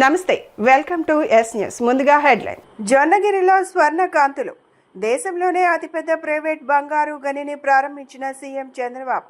నమస్తే, welcome to yes news. ముందుగా headline. జొన్నగిరిలో స్వర్ణ కాంతులు. దేశంలోనే అతిపెద్ద ప్రైవేట్ బంగారు గనిని ప్రారంభించిన సీఎం చంద్రబాబు.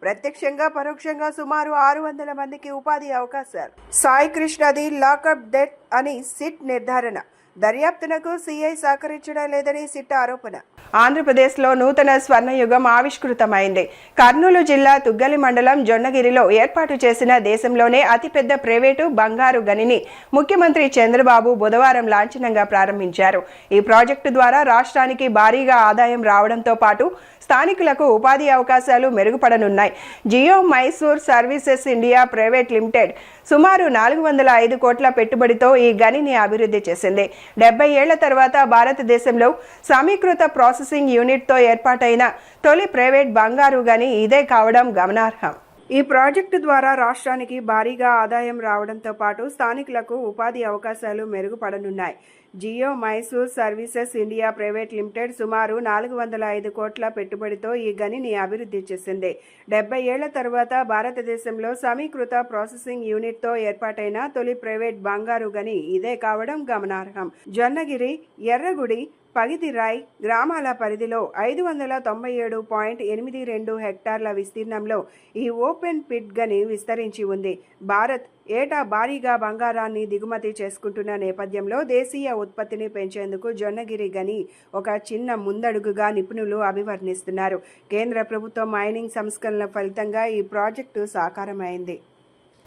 ప్రత్యక్షంగా పరోక్షంగా సుమారు 600 మందికి ఉపాధి అవకాశాలు. సాయి కృష్ణది లాకప్ డెత్ అని సిట్ నిర్ధారణ. దర్యాప్తునకు సీఐ సహకరించడం లేదని సిట్ ఆరోపణ. ఆంధ్రప్రదేశ్లో నూతన స్వర్ణయుగం ఆవిష్కృతమైంది. కర్నూలు జిల్లా తుగ్గలి మండలం జొన్నగిరిలో ఏర్పాటు చేసిన దేశంలోనే అతిపెద్ద ప్రైవేటు బంగారు గనిని ముఖ్యమంత్రి చంద్రబాబు బుధవారం లాంఛనంగా ప్రారంభించారు. ఈ ప్రాజెక్టు ద్వారా రాష్ట్రానికి భారీగా ఆదాయం రావడంతో పాటు స్థానికులకు ఉపాధి అవకాశాలు మెరుగుపడనున్నాయి. Jio Mysore services India private limited సుమారు 405 కోట్ల పెట్టుబడితో ఈ గనిని అభివృద్ధి చేసింది. 70 ఏళ్ల తర్వాత భారతదేశంలో సమీకృత ప్రాసెసింగ్ యూనిట్తో ఏర్పాటైన తొలి ప్రైవేట్ బంగారు గని ఇదే కావడం గమనార్హం. ఈ ప్రాజెక్టు ద్వారా రాష్ట్రానికి భారీగా ఆదాయం రావడంతో పాటు స్థానికులకు ఉపాధి అవకాశాలు మెరుగుపడనున్నాయి. Jio Mysore services India private limited సుమారు 405 కోట్ల పెట్టుబడితో ఈ గనిని అభివృద్ధి చేసింది. 70 ఏళ్ల తర్వాత భారతదేశంలో సమీకృత ప్రాసెసింగ్ యూనిట్తో ఏర్పాటైన తొలి ప్రైవేట్ బంగారు గని ఇదే కావడం గమనార్హం. జొన్నగిరి, ఎర్రగుడి, పగిదిరాయ్ గ్రామాల పరిధిలో 597.82 హెక్టార్ల విస్తీర్ణంలో ఈ ఓపెన్ పిట్ గని విస్తరించి ఉంది. భారత్ ఏటా భారీగా బంగారాన్ని దిగుమతి చేసుకుంటున్న నేపథ్యంలో దేశీయ ఉత్పత్తిని పెంచేందుకు జొన్నగిరి గని ఒక చిన్న ముందడుగుగా నిపుణులు అభివర్ణిస్తున్నారు. కేంద్ర ప్రభుత్వ మైనింగ్ సంస్కరణల ఫలితంగా ఈ ప్రాజెక్టు సాకారమైంది.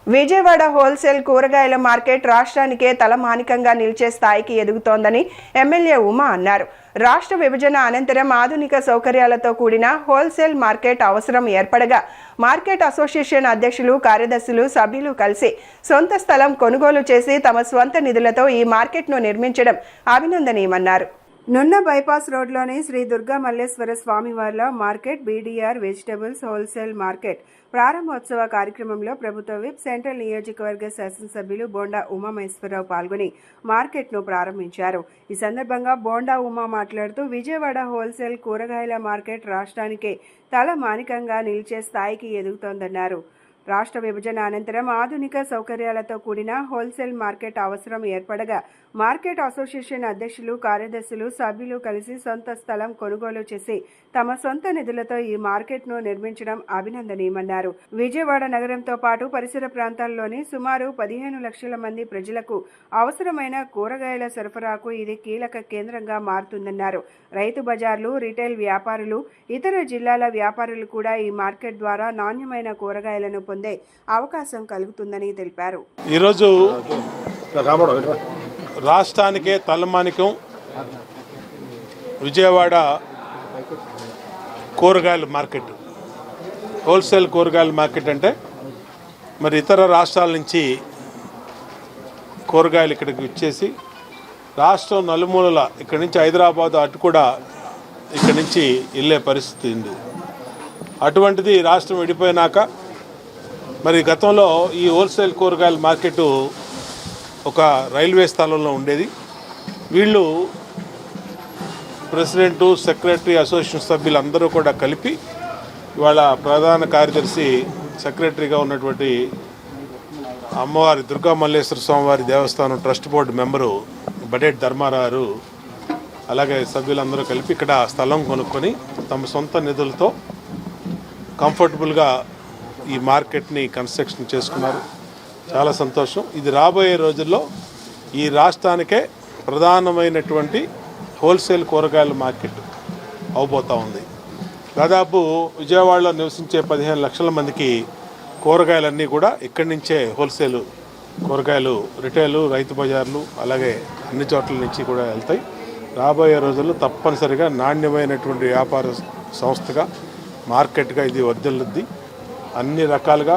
విజయవాడ హోల్సేల్ కూరగాయల మార్కెట్ రాష్ట్రానికే తలమానికంగా నిలిచే స్థాయికి ఎదుగుతోందని ఎమ్మెల్యే ఉమా అన్నారు. రాష్ట్ర విభజన అనంతరం ఆధునిక సౌకర్యాలతో కూడిన హోల్సేల్ మార్కెట్ అవసరం ఏర్పడగా మార్కెట్ అసోసియేషన్ అధ్యక్షులు, కార్యదర్శులు, సభ్యులు కలిసి సొంత స్థలం కొనుగోలు చేసి తమ స్వంత నిధులతో ఈ మార్కెట్ను నిర్మించడం అభినందనీయమన్నారు. నున్న బైపాస్ రోడ్లోని శ్రీ దుర్గా మల్లేశ్వర స్వామివార్ల market, BDR vegetables wholesale market ప్రారంభోత్సవ కార్యక్రమంలో ప్రభుత్వ విప్, సెంట్రల్ నియోజకవర్గ శాసనసభ్యులు బోండా ఉమామహేశ్వరరావు పాల్గొని మార్కెట్ను ప్రారంభించారు. ఈ సందర్భంగా బోండా ఉమా మాట్లాడుతూ విజయవాడ హోల్సేల్ కూరగాయల మార్కెట్ రాష్ట్రానికే తలమానికంగా నిలిచే స్థాయికి ఎదుగుతోందన్నారు. రాష్ట్ర విభజన అనంతరం ఆధునిక సౌకర్యాలతో కూడిన హోల్సేల్ మార్కెట్ అవసరం ఏర్పడగా మార్కెట్ అసోసియేషన్ అధ్యక్షులు, కార్యదర్శులు, సభ్యులు కలిసి సొంత స్థలం కొనుగోలు చేసి తమ సొంత నిధులతో ఈ మార్కెట్ను నిర్మించడం అభినందనీయమన్నారు. విజయవాడ నగరంతో పాటు పరిసర ప్రాంతాల్లోని సుమారు 15 లక్షల మంది ప్రజలకు అవసరమైన కూరగాయల సరఫరాకు ఇది కీలక కేంద్రంగా మారుతుందన్నారు. రైతు బజార్లు, రిటైల్ వ్యాపారులు, ఇతర జిల్లాల వ్యాపారులు కూడా ఈ మార్కెట్ ద్వారా నాణ్యమైన కూరగాయలను పొందే అవకాశం కలుగుతుందని తెలిపారు. ఈరోజు రాష్ట్రానికే తలమానికం విజయవాడ కూరగాయల మార్కెట్, హోల్సేల్ కూరగాయల మార్కెట్ అంటే మరి ఇతర రాష్ట్రాల నుంచి కూరగాయలు ఇక్కడికి వచ్చేసి రాష్ట్రం నలుమూలల ఇక్కడి నుంచి హైదరాబాద్ అటు కూడా ఇక్కడి నుంచి వెళ్ళే పరిస్థితి ఉంది. అటువంటిది రాష్ట్రం విడిపోయినాక మరి గతంలో ఈ హోల్సేల్ కూరగాయల మార్కెట్ ఒక రైల్వే స్థలంలో ఉండేది. వీళ్ళు ప్రెసిడెంటు, సెక్రటరీ, అసోసియేషన్ సభ్యులు అందరూ కూడా కలిపి ఇవాళ ప్రధాన కార్యదర్శి, సెక్రటరీగా ఉన్నటువంటి అమ్మవారి దుర్గా మల్లేశ్వర స్వామివారి దేవస్థానం ట్రస్ట్ బోర్డు మెంబరు బడేట్ ధర్మారావు, అలాగే సభ్యులందరూ కలిపి ఇక్కడ స్థలం కొనుక్కొని తమ సొంత నిధులతో కంఫర్టబుల్గా ఈ మార్కెట్ని కన్స్ట్రక్షన్ చేసుకున్నారు. చాలా సంతోషం. ఇది రాబోయే రోజుల్లో ఈ రాష్ట్రానికే ప్రధానమైనటువంటి హోల్సేల్ కూరగాయల మార్కెట్ అవబోతూ ఉంది. దాదాపు విజయవాడలో నివసించే 15 లక్షల మందికి కూరగాయలన్నీ కూడా ఇక్కడి నుంచే హోల్సేల్ కూరగాయలు, రిటైలు, రైతు బజార్లు అలాగే అన్ని చోట్ల నుంచి కూడా వెళ్తాయి. రాబోయే రోజుల్లో తప్పనిసరిగా నాణ్యమైనటువంటి వ్యాపార సంస్థగా, మార్కెట్గా ఇది వర్ధిల్లుద్ది. అన్ని రకాలుగా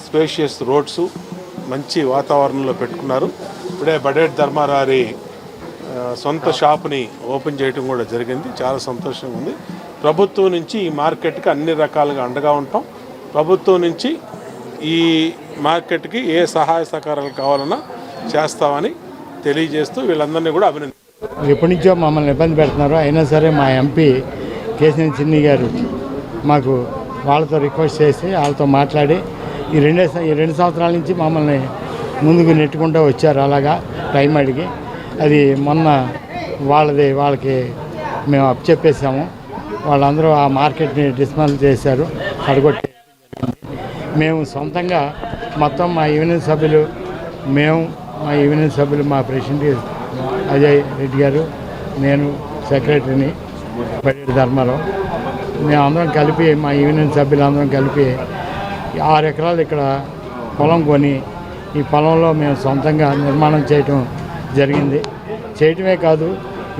స్పేషియస్ రోడ్స్, మంచి వాతావరణంలో పెట్టుకున్నారు. ఇప్పుడే బడేట్ ధర్మారారి సొంత షాప్ని ఓపెన్ చేయడం కూడా జరిగింది. చాలా సంతోషంగా ఉంది. ప్రభుత్వం నుంచి ఈ మార్కెట్కి అన్ని రకాలుగా అండగా ఉంటాం. ప్రభుత్వం నుంచి ఈ మార్కెట్కి ఏ సహాయ సహకారాలు కావాలన్నా చేస్తామని తెలియజేస్తూ వీళ్ళందరినీ కూడా అభినందిస్తాం. ఎప్పటి నుంచో మమ్మల్ని ఇబ్బంది పెడుతున్నారు. అయినా సరే మా ఎంపీ కేశినేని చిన్ని గారు మాకు వాళ్ళతో రిక్వెస్ట్ చేసి వాళ్ళతో మాట్లాడి ఈ 2 సంవత్సరాల నుంచి మమ్మల్ని ముందుకు నెట్టుకుంటూ వచ్చారు. అలాగా టైం అడిగి అది మొన్న వాళ్ళకి మేము అప్పచెప్పేసాము. వాళ్ళందరూ ఆ మార్కెట్ని డిస్మాంటిల్ చేశారు, అడగొట్టి. మేము సొంతంగా మొత్తం మా యూనియన్ సభ్యులు, మా ప్రెసిడెంట్ అజయ్ రెడ్డి గారు, నేను సెక్రటరీని పడేటి ధర్మారావు, మేమందరం కలిపి మా యూనియన్ సభ్యులందరం కలిపి 6 ఎకరాలు ఇక్కడ పొలం కొని ఈ పొలంలో మేము సొంతంగా నిర్మాణం చేయటం జరిగింది. చేయటమే కాదు,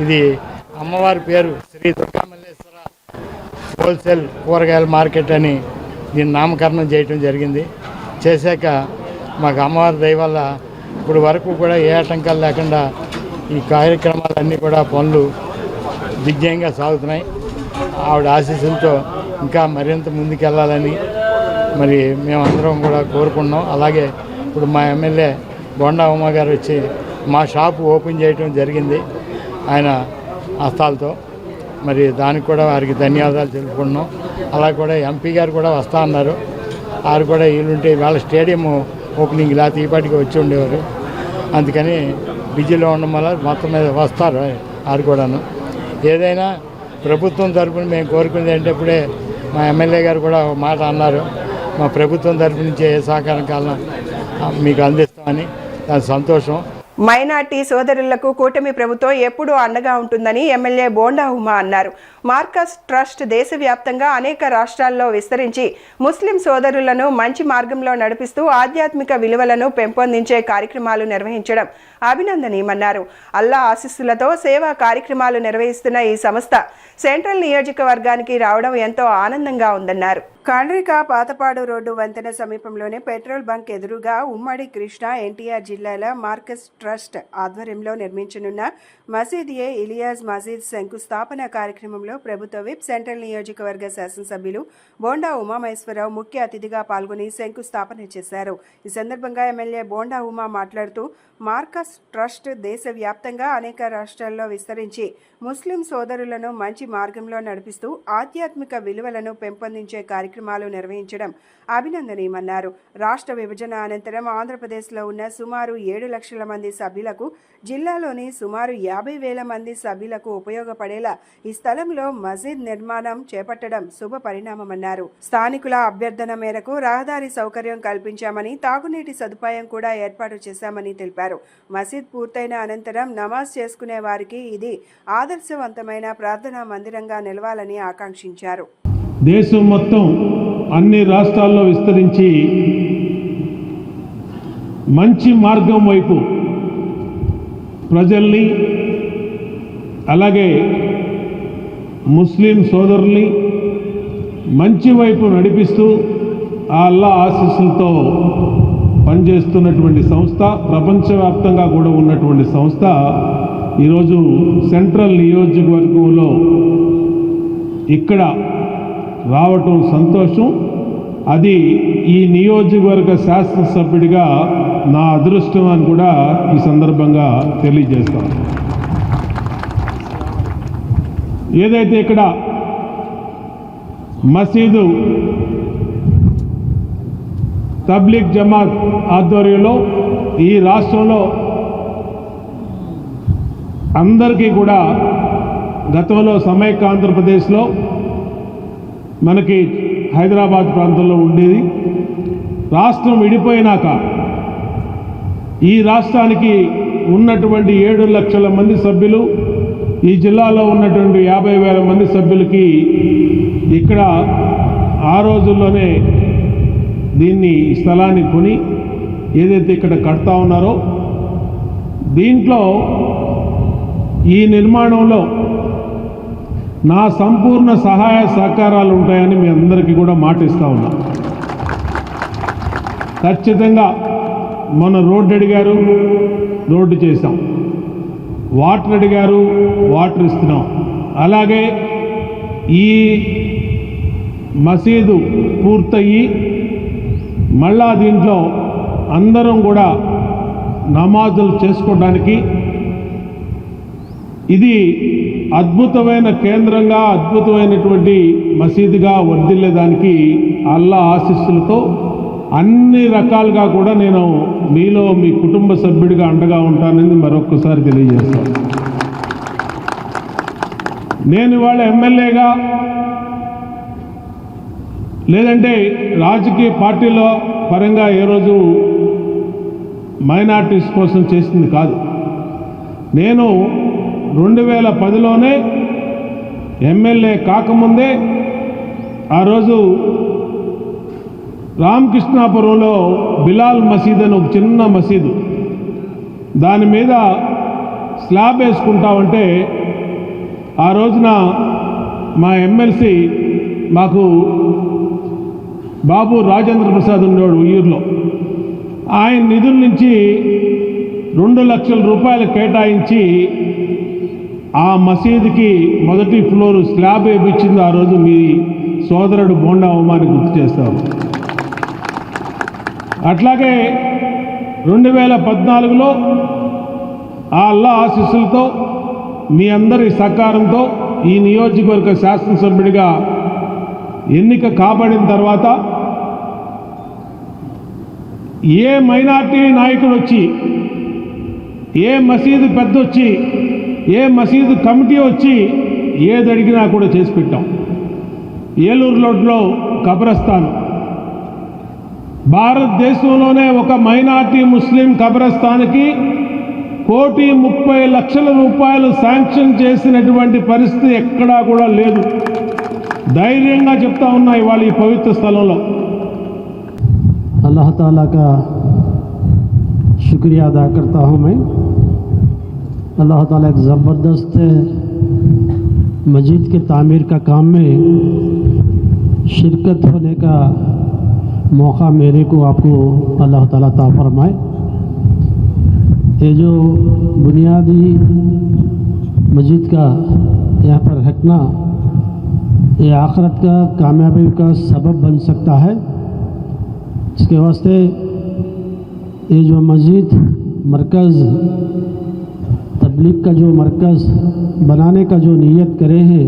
ఇది అమ్మవారి పేరు శ్రీ దుర్గా మల్లేశ్వర హోల్సేల్ కూరగాయల మార్కెట్ అని దీన్ని నామకరణం చేయటం జరిగింది. చేశాక మాకు అమ్మవారి దయ వల్ల ఇప్పుడు వరకు కూడా ఏ ఆటంకాలు లేకుండా ఈ కార్యక్రమాలన్నీ కూడా పనులు దిగ్జయంగా సాగుతున్నాయి. ఆవిడ ఆశీస్సులతో ఇంకా మరింత ముందుకెళ్ళాలని మరి మేమందరం కూడా కోరుకున్నాం. అలాగే ఇప్పుడు మా ఎమ్మెల్యే బొండా ఉమ్మ గారు వచ్చి మా షాపు ఓపెన్ చేయడం జరిగింది ఆయన హస్తాలతో. మరి దానికి కూడా వారికి ధన్యవాదాలు తెలుపుకుంటున్నాం. అలా కూడా ఎంపీ గారు కూడా వస్తా అన్నారు. వారు కూడా వీళ్ళుంటే వాళ్ళ స్టేడియం ఓపెనింగ్ లేకపోతే ఈ పాటికి వచ్చి ఉండేవారు. అందుకని బిజీలో ఉండడం వల్ల మొత్తం మీద వస్తారు వారు కూడాను. ఏదైనా ప్రభుత్వం తరఫున మేము కోరుకునేది అంటే ఇప్పుడే మా ఎమ్మెల్యే గారు కూడా ఒక మాట అన్నారు, మా ప్రభుత్వం తరఫు నుంచి ఏ సహకారం కాలం మీకు అందిస్తామని. దాని సంతోషం. మైనార్టీ సోదరులకు కూటమి ప్రభుత్వం ఎప్పుడూ అండగా ఉంటుందని ఎమ్మెల్యే బోండా ఉమా అన్నారు. మార్కస్ ట్రస్ట్ దేశవ్యాప్తంగా అనేక రాష్ట్రాల్లో విస్తరించి ముస్లిం సోదరులను మంచి మార్గంలో నడిపిస్తూ ఆధ్యాత్మిక విలువలను పెంపొందించే కార్యక్రమాలు నిర్వహించడం అభినందనీయమన్నారు. అల్లా ఆశీస్సులతో సేవా కార్యక్రమాలు నిర్వహిస్తున్న ఈ సంస్థ సెంట్రల్ నియోజకవర్గానికి రావడం ఎంతో ఆనందంగా ఉందన్నారు. కాండ్రిక పాతపాడు రోడ్డు వంతెన సమీపంలోని పెట్రోల్ బంక్ ఎదురుగా ఉమ్మడి కృష్ణా ఎన్టీఆర్ జిల్లాల మార్కస్ ట్రస్ట్ ఆధ్వర్యంలో నిర్మించనున్న మసీద్-ఏ ఇలియాజ్ మసీద్ శంకుస్థాపన కార్యక్రమంలో ప్రభుత్వ విప్ సెంట్రల్ నియోజకవర్గ శాసనసభ్యులు బోండా ఉమామహేశ్వరరావు ముఖ్య అతిథిగా పాల్గొని శంకుస్థాపన చేశారు. ఈ సందర్భంగా ఎమ్మెల్యే బోండా ఉమా మాట్లాడుతూ మార్కస్ ట్రస్ట్ దేశవ్యాప్తంగా అనేక రాష్ట్రాల్లో విస్తరించి ముస్లిం సోదరులను మంచి మార్గంలో నడిపిస్తూ ఆధ్యాత్మిక విలువలను పెంపొందించే కార్యక్రమాలు నిర్వహించడం అభినందనీయమన్నారు. రాష్ట్ర విభజన అనంతరం ఆంధ్రప్రదేశ్లో ఉన్న సుమారు 7 లక్షల మంది సభ్యులకు, జిల్లాలోని సుమారు 50,000 మంది సభ్యులకు ఉపయోగపడేలా ఈ స్థలంలో మసీద్ నిర్మాణం చేపట్టడం శుభ పరిణామమన్నారు. స్థానికుల అభ్యర్థన మేరకు రహదారి సౌకర్యం కల్పించామని, తాగునీటి సదుపాయం కూడా ఏర్పాటు చేశామని తెలిపారు. మసీద్ పూర్తయిన అనంతరం నమాజ్ చేసుకునే వారికి ఇది ఆదర్శవంతమైన ప్రార్థనా మందిరంగా నిలవాలని ఆకాంక్షించారు. దేశం మొత్తం అన్ని రాష్ట్రాల్లో విస్తరించి మంచి మార్గం వైపు ప్రజల్ని, అలాగే ముస్లిం సోదరుల్ని మంచి వైపు నడిపిస్తూ ఆ అల్లా ఆశీస్సులతో పనిచేస్తున్నటువంటి సంస్థ, ప్రపంచవ్యాప్తంగా కూడా ఉన్నటువంటి సంస్థ ఈరోజు సెంట్రల్ నియోజకవర్గంలో ఇక్కడ రావటం సంతోషం. అది ఈ నియోజకవర్గ శాసనసభ్యుడిగా నా అదృష్టం అని కూడా ఈ సందర్భంగా తెలియజేస్తాను. ఏదైతే ఇక్కడ మసీదు తబ్లీగ్ జమాత్ ఆధ్వర్యంలో ఈ రాష్ట్రంలో అందరికీ కూడా గతంలో సమైక్య ఆంధ్రప్రదేశ్లో మనకి హైదరాబాద్ ప్రాంతంలో ఉండేది. రాష్ట్రం విడిపోయినాక ఈ రాష్ట్రానికి ఉన్నటువంటి 7 లక్షల మంది సభ్యులు, ఈ జిల్లాలో ఉన్నటువంటి 50,000 మంది సభ్యులకి ఇక్కడ ఆ రోజుల్లోనే దీన్ని స్థలాన్ని కొని ఏదైతే ఇక్కడ కడతా ఉన్నారో దీంట్లో ఈ నిర్మాణంలో నా సంపూర్ణ సహాయ సహకారాలు ఉంటాయని మీ అందరికీ కూడా మాటిస్తూ ఉన్నా. ఖచ్చితంగా మన రోడ్డు అడిగారు, రోడ్డు చేసాం. వాటర్ అడిగారు, వాటర్ ఇస్తున్నాం. అలాగే ఈ మసీదు పూర్తయి మళ్ళా దీంట్లో అందరం కూడా నమాజులు చేసుకోవడానికి ఇది అద్భుతమైన కేంద్రంగా, అద్భుతమైనటువంటి మసీదుగా వర్ధిల్లేదానికి అల్లా ఆశీస్సులతో అన్ని రకాలుగా కూడా నేను మీలో మీ కుటుంబ సభ్యుడిగా అండగా ఉంటానని మరొక్కసారి తెలియజేస్తాను. నేను ఇవాళ ఎమ్మెల్యేగా లేదంటే రాజకీయ పార్టీలో పరంగా ఏ రోజు మైనార్టీస్ కోసం చేసింది కాదు. నేను 2010లోనే ఎమ్మెల్యే కాకముందే ఆ రోజు రామకృష్ణాపురంలో బిలాల్ మసీద్ అని ఒక చిన్న మసీదు, దాని మీద స్లాబ్ వేసుకుంటామంటే ఆ రోజున మా ఎమ్మెల్సీ మాకు బాబు రాజేంద్ర ప్రసాద్ ఉండేవాడు ఉయ్యూరులో, ఆయన నిధుల నుంచి 2 లక్షల రూపాయలు కేటాయించి ఆ మసీదుకి మొదటి ఫ్లోర్ స్లాబ్ వేయించింది ఆ రోజు మీ సోదరుడు బోండా ఉమాని గుర్తు చేస్తాము. అట్లాగే 2014లో ఆ అల్లా ఆశీస్సులతో మీ అందరి సహకారంతో ఈ నియోజకవర్గ శాసనసభ్యుడిగా ఎన్నిక కాబడిన తర్వాత ఏ మైనార్టీ నాయకుడు వచ్చి, ఏ మసీదు పెద్ద వచ్చి, ఏ మసీదు కమిటీ వచ్చి ఏది అడిగినా కూడా చేసి పెట్టాం. ఏలూరు రోడ్లో కబ్రస్థాన్, భారతదేశంలోనే ఒక మైనార్టీ ముస్లిం కబ్రస్థాన్కి 1,30,00,000 రూపాయలు శాంక్షన్ చేసినటువంటి పరిస్థితి ఎక్కడా కూడా లేదు. ధైర్యంగా చెప్తా ఉన్నా ఇవాళ ఈ పవిత్ర స్థలంలో. अल्लाह ताला का शुक्रिया अदा करता हूँ मैं। अल्लाह ताला एक ज़बरदस्त मस्जिद के तामीर का काम में शिरकत होने का मौका मेरे को आपको अल्लाह ताला अता फरमाए। ये जो बुनियादी मस्जिद का यहाँ पर रखना, ये आखिरत का कामयाबी का सबब बन सकता है। इसके वास्ते ये जो मस्जिद मरकज़ तबलीग का जो मरकज़ बनाने का जो नीयत करे हैं,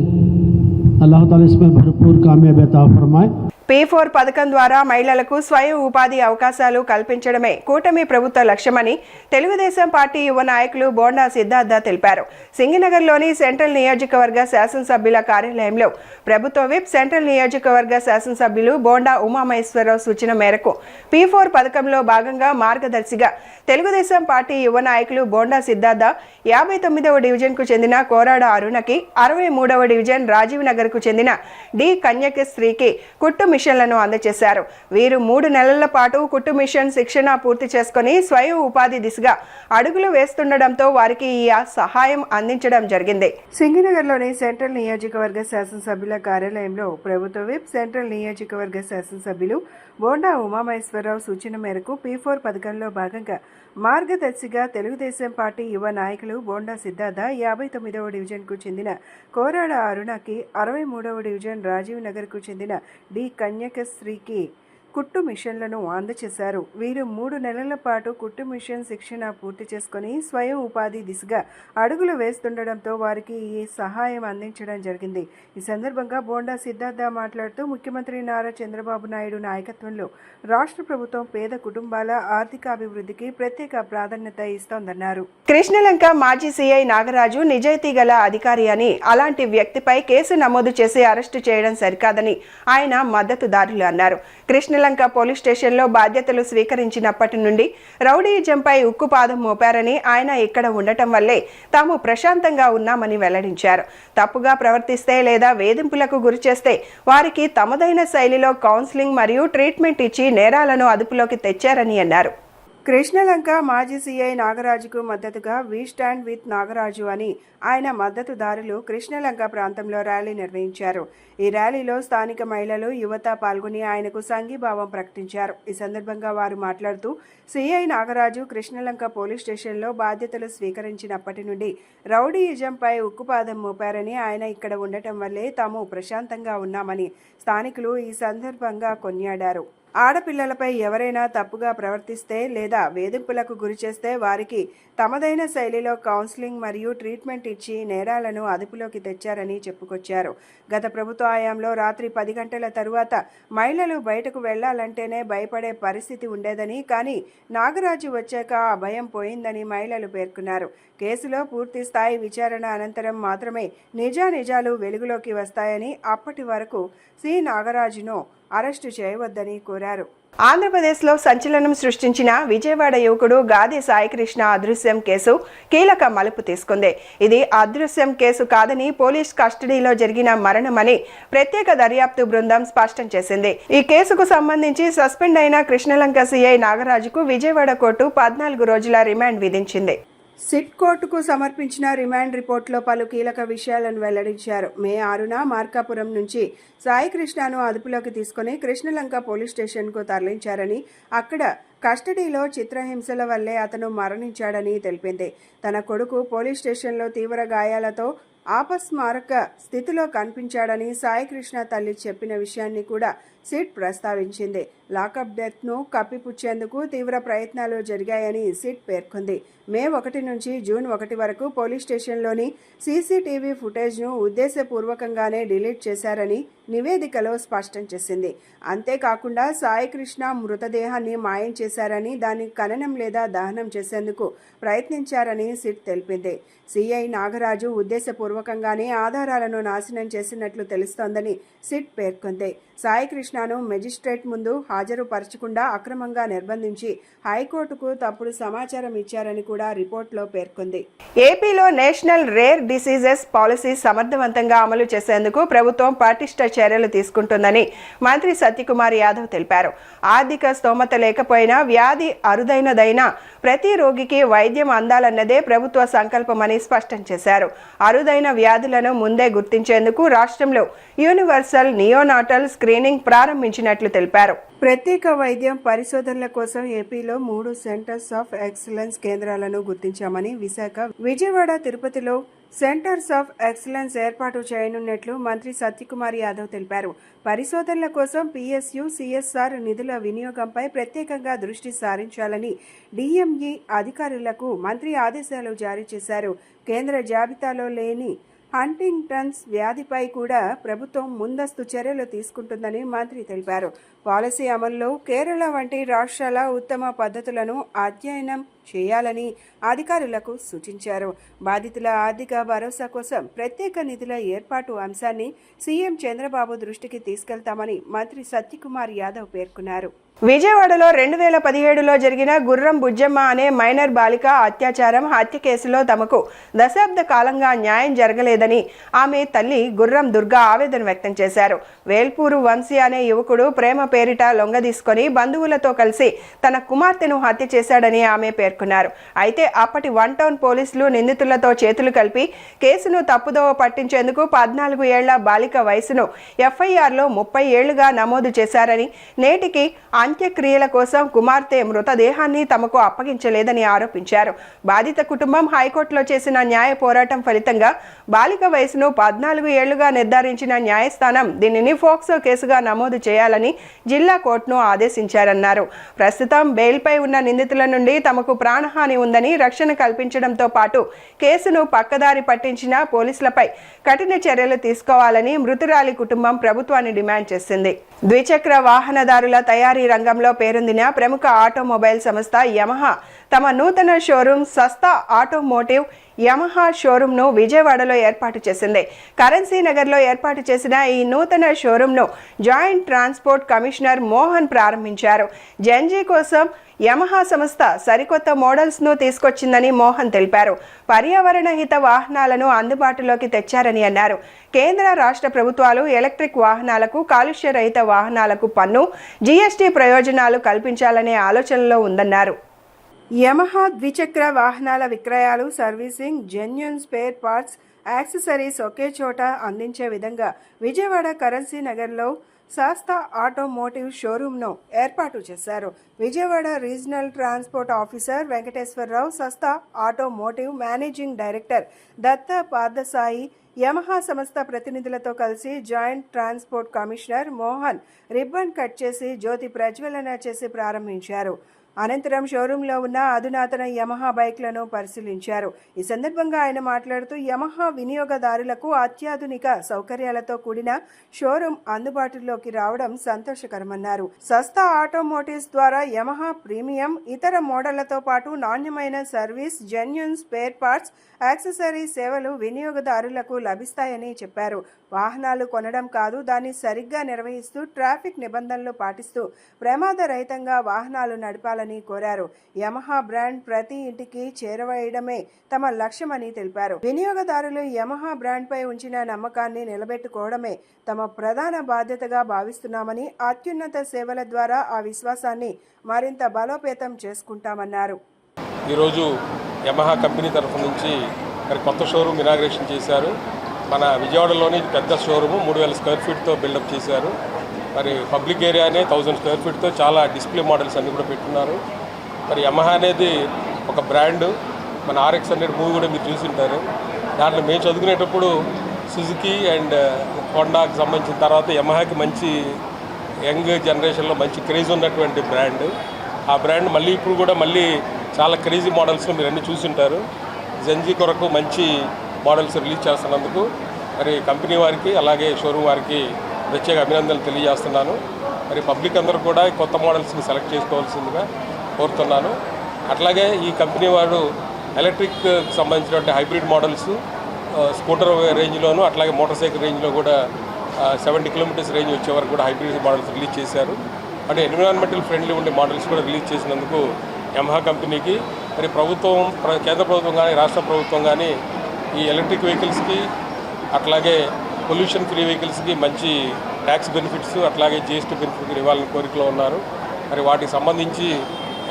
अल्लाह ताला इसमें भरपूर कामयाबी अता फरमाए। P4 పథకం ద్వారా మహిళలకు స్వయం ఉపాధి అవకాశాలు కల్పించడమే కూటమి ప్రభుత్వ లక్ష్యమని తెలుగుదేశం పార్టీ యువ నాయకులు బోండా సిద్ధార్థ తెలిపారు. సింగినగర్లోని సెంట్రల్ నియోజకవర్గ శాసనసభ్యుల కార్యాలయంలో ప్రభుత్వ విప్ సెంట్రల్ నియోజకవర్గ శాసనసభ్యులు బోండా ఉమామహేశ్వరరావు సూచన మేరకు P4 పథకంలో భాగంగా మార్గదర్శిగా తెలుగుదేశం పార్టీ యువ నాయకులు బోండా సిద్ధార్థ 59వ డివిజన్కు చెందిన కోరాడ అరుణకి, 63వ డివిజన్ రాజీవ్ నగర్కు చెందిన డి కన్యకశ్రీకి కుట్టు మిషన్లను అందజేశారు. వీరు 3 నెలల పాటు కుట్టు మిషన్ శిక్షణ పూర్తి చేసుకుని స్వయం ఉపాధి దిశగా అడుగులు వేస్తుండటంతో వారికి ఈ సహాయం అందించడం జరిగింది. సింగినగర్లోని సెంట్రల్ నియోజకవర్గ శాసనసభ్యుల కార్యాలయంలో ప్రభుత్వ విప్ సెంట్రల్ నియోజకవర్గ శాసనసభ్యులు బోండా ఉమామహేశ్వరరావు సూచన మేరకు P4 పథకంలో భాగంగా మార్గదర్శిగా తెలుగుదేశం పార్టీ యువ నాయకులు బోండా సిద్ధార్థ 59వ డివిజన్కు చెందిన కోరాడ అరుణకి, 63వ డివిజన్ రాజీవ్ నగర్కు చెందిన డి కన్యకశ్రీకి కుట్టు మిషన్లను అందజేశారు. వీరు 3 నెలల పాటు కుట్టు మిషన్ శిక్షణ పూర్తి చేసుకుని స్వయం ఉపాధి దిశగా అడుగులు వేస్తుండటంతో వారికి ఈ సహాయం అందించడం జరిగింది. ఈ సందర్భంగా బోండా సిద్ధార్థ మాట్లాడుతూ ముఖ్యమంత్రి నారా చంద్రబాబు నాయుడు నాయకత్వంలో రాష్ట్ర ప్రభుత్వం పేద కుటుంబాల ఆర్థికాభివృద్ధికి ప్రత్యేక ప్రాధాన్యత ఇస్తోందన్నారు. కృష్ణలంక మాజీ సీఐ నాగరాజు నిజాయితీ గల అధికారి అని, అలాంటి వ్యక్తిపై కేసు నమోదు చేసి అరెస్టు చేయడం సరికాదని ఆయన మద్దతుదారులు అన్నారు. కృష్ణలంక పోలీస్ స్టేషన్లో బాధ్యతలు స్వీకరించినప్పటి నుండి రౌడీయిజంపై ఉక్కుపాదం మోపారని, ఆయన ఇక్కడ ఉండటం వల్లే తాము ప్రశాంతంగా ఉన్నామని వెల్లడించారు. తప్పుగా ప్రవర్తిస్తే లేదా వేధింపులకు గురి చేస్తే వారికి తమదైన శైలిలో కౌన్సిలింగ్ మరియు ట్రీట్మెంట్ ఇచ్చి నేరాలను అదుపులోకి తెచ్చారని అన్నారు. కృష్ణలంక మాజీ సీఐ నాగరాజుకు మద్దతుగా వి స్టాండ్ విత్ నాగరాజు అని ఆయన మద్దతుదారులు కృష్ణలంక ప్రాంతంలో ర్యాలీ నిర్వహించారు. ఈ ర్యాలీలో స్థానిక మహిళలు, యువత పాల్గొని ఆయనకు సంఘీభావం ప్రకటించారు. ఈ సందర్భంగా వారు మాట్లాడుతూ సీఐ నాగరాజు కృష్ణలంక పోలీస్ స్టేషన్లో బాధ్యతలు స్వీకరించినప్పటి నుండి రౌడీయిజంపై ఉక్కుపాదం మోపారని, ఆయన ఇక్కడ ఉండటం వల్లే తాము ప్రశాంతంగా ఉన్నామని స్థానికులు ఈ సందర్భంగా కొనియాడారు. ఆడపిల్లలపై ఎవరైనా తప్పుగా ప్రవర్తిస్తే లేదా వేధింపులకు గురిచేస్తే వారికి తమదైన శైలిలో కౌన్సిలింగ్ మరియు ట్రీట్మెంట్ ఇచ్చి నేరాలను అదుపులోకి తెచ్చారని చెప్పుకొచ్చారు. గత ప్రభుత్వ హయాంలో రాత్రి 10 గంటల తరువాత మహిళలు బయటకు వెళ్లాలంటేనే భయపడే పరిస్థితి ఉండేదని, కానీ నాగరాజు వచ్చాక ఆ భయం పోయిందని మహిళలు పేర్కొన్నారు. కేసులో పూర్తి స్థాయి విచారణ అనంతరం మాత్రమే నిజానిజాలు వెలుగులోకి వస్తాయని, అప్పటి వరకు సి నాగరాజును అరెస్టు చేయవద్దని కోరారు. ఆంధ్రప్రదేశ్లో సంచలనం సృష్టించిన విజయవాడ యువకుడు గాదే సాయికృష్ణ అదృశ్యం కేసు కీలక మలుపు తీసుకుంది. ఇది అదృశ్యం కేసు కాదని, పోలీస్ కస్టడీలో జరిగిన మరణమని ప్రత్యేక దర్యాప్తు బృందం స్పష్టం చేసింది. ఈ కేసుకు సంబంధించి సస్పెండ్ అయిన కృష్ణలంక సిఐ నాగరాజుకు విజయవాడ కోర్టు 14 రోజుల రిమాండ్ విధించింది. సిట్ కోర్టుకు సమర్పించిన రిమాండ్ రిపోర్టులో పలు కీలక విషయాలను వెల్లడించారు. మే 6న మార్కాపురం నుంచి సాయికృష్ణను అదుపులోకి తీసుకుని కృష్ణలంక పోలీస్ స్టేషన్కు తరలించారని, అక్కడ కస్టడీలో చిత్రహింసల వల్లే అతను మరణించాడని తెలిపింది. తన కొడుకు పోలీస్ స్టేషన్లో తీవ్ర గాయాలతో ఆపస్మారక స్థితిలో కనిపించాడని సాయికృష్ణ తల్లి చెప్పిన విషయాన్ని కూడా సిట్ ప్రస్తావించింది. లాకప్ డెత్ను కప్పిపుచ్చేందుకు తీవ్ర ప్రయత్నాలు జరిగాయని సిట్ పేర్కొంది. మే 1 నుంచి జూన్ 1 వరకు పోలీస్ స్టేషన్లోని సీసీటీవీ ఫుటేజ్ను ఉద్దేశపూర్వకంగానే డిలీట్ చేశారని నివేదికలో స్పష్టం చేసింది. అంతేకాకుండా సాయికృష్ణ మృతదేహాన్ని మాయం చేశారని, దాన్ని ఖననం లేదా దహనం చేసేందుకు ప్రయత్నించారని సిట్ తెలిపింది. సిఐ నాగరాజు ఉద్దేశపూర్వకంగానే ఆధారాలను నాశనం చేసినట్లు తెలుస్తోందని సిట్ పేర్కొంది. సాయికృష్ణను మెజిస్ట్రేట్ ముందు హాజరుపరచకుండా అక్రమంగా నిర్బంధించి హైకోర్టుకు తప్పుడు సమాచారం ఇచ్చారని కూడా రిపోర్టులో పేర్కొంది. ఏపీలో నేషనల్ రేర్ డిసీజెస్ పాలసీ సమర్థవంతంగా అమలు చేసేందుకు ప్రభుత్వం పటిష్ట చర్యలు తీసుకుంటుందని మంత్రి సత్యకుమార్ యాదవ్ తెలిపారు. ఆర్థిక స్తోమత లేకపోయినా వ్యాధి అరుదైనదైనా ప్రతి రోగికి వైద్యం అందాలన్నదే ప్రభుత్వ సంకల్పమని స్పష్టం చేశారు. అరుదైన వ్యాధులను ముందే గుర్తించేందుకు రాష్ట్రంలో యూనివర్సల్ నియోనాటల్ స్క్రీనింగ్ ప్రారంభించినట్లు తెలిపారు. ప్రత్యేక వైద్యం పరిశోధనల కోసం ఏపీలో 3 సెంటర్స్ ఆఫ్ ఎక్సలెన్స్ కేంద్రాలను గుర్తించామని, విశాఖ, విజయవాడ, తిరుపతిలో సెంటర్స్ ఆఫ్ ఎక్సలెన్స్ ఏర్పాటు చేయనున్నట్లు మంత్రి సత్యకుమార్ యాదవ్ తెలిపారు. పరిశోధనల కోసం పిఎస్యు, సిఎస్ఆర్ నిధుల వినియోగంపై ప్రత్యేకంగా దృష్టి సారించాలని డిఎంఈ అధికారులకు మంత్రి ఆదేశాలు జారీ చేశారు. కేంద్ర జాబితాలో లేని హంటింగ్టన్స్ వ్యాధిపై కూడా ప్రభుత్వం ముందస్తు చర్యలు తీసుకుంటుందని మంత్రి తెలిపారు. పాలసీ అమల్లో కేరళ వంటి రాష్ట్రాల ఉత్తమ పద్ధతులను అధ్యయనం చేయాలని అధికారులకు సూచించారు. బాధితుల ఆర్థిక భరోసా కోసం ప్రత్యేక నిధుల ఏర్పాటు అంశాన్ని సీఎం చంద్రబాబు దృష్టికి తీసుకెళ్తామని మంత్రి సత్యకుమార్ యాదవ్ పేర్కొన్నారు. విజయవాడలో 2017లో జరిగిన గుర్రం బుజ్జమ్మ అనే మైనర్ బాలిక అత్యాచారం, హత్య కేసులో తమకు దశాబ్ద కాలంగా న్యాయం జరగలేదని ఆమె తల్లి గుర్రం దుర్గా ఆవేదన వ్యక్తం చేశారు. వేల్పూరు వంశీ అనే యువకుడు ప్రేమ పేరిట లొంగదీసుకొని బంధువులతో కలిసి తన కుమార్తెను హత్య చేశాడని ఆమె పేర్కొన్నారు. అయితే అప్పటి 1 టౌన్ పోలీసులు నిందితులతో చేతులు కలిపి కేసును తప్పుదోవ పట్టించేందుకు 14 ఏళ్ల బాలిక వయసును ఎఫ్ఐఆర్లో 30 ఏళ్లుగా నమోదు చేశారని, నేటికి అంత్యక్రియల కోసం కుమార్తె మృతదేహాన్ని తమకు అప్పగించలేదని ఆరోపించారు. బాధిత కుటుంబం హైకోర్టులో చేసిన న్యాయ పోరాటం ఫలితంగా బాలిక వయసును 14 ఏళ్లుగా నిర్ధారించిన న్యాయస్థానం దీనిని ఫోక్సో కేసుగా నమోదు చేయాలని జిల్లా కోర్టును ఆదేశించారన్నారు. ప్రస్తుతం బెయిల్పై ఉన్న నిందితుల నుండి తమకు ప్రాణహాని ఉందని, రక్షణ కల్పించడంతో పాటు కేసును పక్కదారి పట్టించిన పోలీసులపై కఠిన చర్యలు తీసుకోవాలని మృతురాలి కుటుంబం ప్రభుత్వాన్ని డిమాండ్ చేసింది. ద్విచక్ర వాహనదారుల తయారీ రంగంలో పేరొందిన ప్రముఖ ఆటోమొబైల్ సంస్థ యమహా తమ నూతన షోరూమ్ సస్తా ఆటోమోటివ్ యమహా షోరూమ్ను విజయవాడలో ఏర్పాటు చేసింది. కరెన్సీ నగర్లో ఏర్పాటు చేసిన ఈ నూతన షోరూమ్ను జాయింట్ ట్రాన్స్పోర్ట్ కమిషనర్ మోహన్ ప్రారంభించారు. జెన్జీ కోసం యమహా సంస్థ సరికొత్త మోడల్స్ను తీసుకొచ్చిందని మోహన్ తెలిపారు. పర్యావరణ హిత వాహనాలను అందుబాటులోకి తెచ్చారని అన్నారు. కేంద్ర, రాష్ట్ర ప్రభుత్వాలు ఎలక్ట్రిక్ వాహనాలకు, కాలుష్య రహిత వాహనాలకు పన్ను, జీఎస్టీ ప్రయోజనాలు కల్పించాలనే ఆలోచనలో ఉందన్నారు. యమహా ద్విచక్ర వాహనాల విక్రయాలు, servicing, genuine spare parts, accessories ఒకే చోట అందించే విధంగా విజయవాడ కరెన్సీ నగర్లో శాస్తా ఆటోమోటివ్ షోరూమ్ను ఏర్పాటు చేశారు. Vijayawada regional transport officer Venkateswara Rao, Shasta automotive managing director Datta Parthasai Yamaha సంస్థ ప్రతినిధులతో కలిసి joint transport commissioner Mohan ribbon cut చేసి జ్యోతి ప్రజ్వలన చేసి ప్రారంభించారు. అనంతరం షోరూంలో ఉన్న అధునాతన యమహా బైక్లను పరిశీలించారు. ఈ సందర్భంగా ఆయన మాట్లాడుతూ యమహా వినియోగదారులకు అత్యాధునిక సౌకర్యాలతో కూడిన షోరూం అందుబాటులోకి రావడం సంతోషకరమన్నారు. సస్తా ఆటోమోటివ్స్ ద్వారా యమహా ప్రీమియం ఇతర మోడళ్లతో పాటు నాణ్యమైన service, genuine spare parts, accessory సేవలు వినియోగదారులకు లభిస్తాయని చెప్పారు. వాహనాలు కొనడం కాదు, దాన్ని సరిగ్గా నిర్వహిస్తూ ట్రాఫిక్ నిబంధనలు పాటిస్తూ ప్రమాదరహితంగా వాహనాలు నడపాలని కోరారు. యమహా బ్రాండ్ ప్రతి ఇంటికి చేరవేయడమే తమ లక్ష్యమని తెలిపారు. వినియోగదారులు యమహా బ్రాండ్పై ఉంచిన నమ్మకాన్ని నిలబెట్టుకోవడమే తమ ప్రధాన బాధ్యతగా భావిస్తున్నామని, అత్యున్నత సేవల ద్వారా ఆ విశ్వాసాన్ని మరింత బలోపేతం చేసుకుంటామన్నారు. ఈరోజు యమహా కంపెనీ తరఫు నుంచి మరి కొత్త షోరూమ్ ఇనాగ్రేషన్ చేశారు. మన విజయవాడలోని పెద్ద షోరూము 3000 స్క్వేర్ ఫీట్తో బిల్డప్ చేశారు. మరి పబ్లిక్ ఏరియానే 1000 స్క్వేర్ ఫీట్తో చాలా డిస్ప్లే మోడల్స్ అన్నీ కూడా పెట్టున్నారు. మరి యమహా అనేది ఒక బ్రాండ్. మన RX-100 మూవీ కూడా మీరు చూసింటారు. దాంట్లో మేము చదువుకునేటప్పుడు సుజుకి అండ్ హోండాకి సంబంధించిన తర్వాత యమహాకి మంచి యంగ్ జనరేషన్లో మంచి క్రేజ్ ఉన్నటువంటి బ్రాండ్. ఆ బ్రాండ్ మళ్ళీ ఇప్పుడు కూడా మళ్ళీ చాలా క్రేజీ మోడల్స్లో మీరు అన్నీ చూసింటారు. జెన్జీ కొరకు మంచి మోడల్స్ రిలీజ్ చేస్తున్నందుకు మరి కంపెనీ వారికి అలాగే షోరూమ్ వారికి ప్రత్యేక అభినందనలు తెలియజేస్తున్నాను. మరి పబ్లిక్ అందరూ కూడా కొత్త మోడల్స్ని సెలెక్ట్ చేసుకోవాల్సిందిగా కోరుతున్నాను. అట్లాగే ఈ కంపెనీ వారు ఎలక్ట్రిక్ సంబంధించినటువంటి హైబ్రిడ్ మోడల్స్ స్కూటర్ రేంజ్లోను అట్లాగే మోటార్ సైకిల్ రేంజ్లో కూడా 70 కిలోమీటర్స్ రేంజ్ వచ్చే వరకు కూడా హైబ్రిడ్ మోడల్స్ రిలీజ్ చేశారు. అంటే ఎన్విరాన్మెంటల్ ఫ్రెండ్లీ ఉండే మోడల్స్ కూడా రిలీజ్ చేసినందుకు యమహా కంపెనీకి మరి ప్రభుత్వం, కేంద్ర ప్రభుత్వం కానీ రాష్ట్ర ప్రభుత్వం కానీ ఈ ఎలక్ట్రిక్ వెహికల్స్కి అట్లాగే పొల్యూషన్ ఫ్రీ వెహికల్స్కి మంచి ట్యాక్స్ బెనిఫిట్స్ అట్లాగే GST బెనిఫిట్ ఇవ్వాలని కోరికలో ఉన్నారు. మరి వాటికి సంబంధించి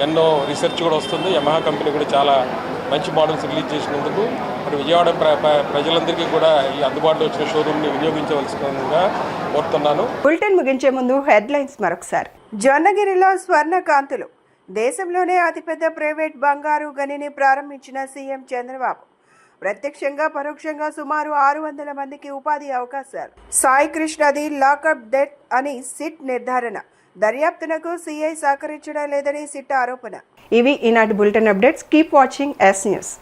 ఎన్నో రీసెర్చ్ కూడా వస్తుంది. యమహా కంపెనీ కూడా చాలా మంచి మోడల్స్ రిలీజ్ చేసినందుకు మరి విజయవాడ ప్రజలందరికీ కూడా ఈ అందుబాటులో వచ్చిన షోరూమ్ని వినియోగించవలసిందిగా కోరుతున్నాను. బులెటిన్ ముగించే ముందు హెడ్లైన్స్ మరొకసారి. జొన్నగిరిలో స్వర్ణ కాంతులు. దేశంలోనే అతిపెద్ద ప్రైవేట్ బంగారు గనిని ప్రారంభించిన సీఎం చంద్రబాబు. ప్రత్యక్షంగా పరోక్షంగా సుమారు 600 మందికి ఉపాధి అవకాశాలు. సాయి కృష్ణది లాకప్ డెత్ అని సిట్ నిర్ధారణ. దర్యాప్తునకు సిఐ సహకరించడం లేదని సిట్ ఆరోపణ. ఇవి ఈనాటి bulletin updates. Keep watching yes news.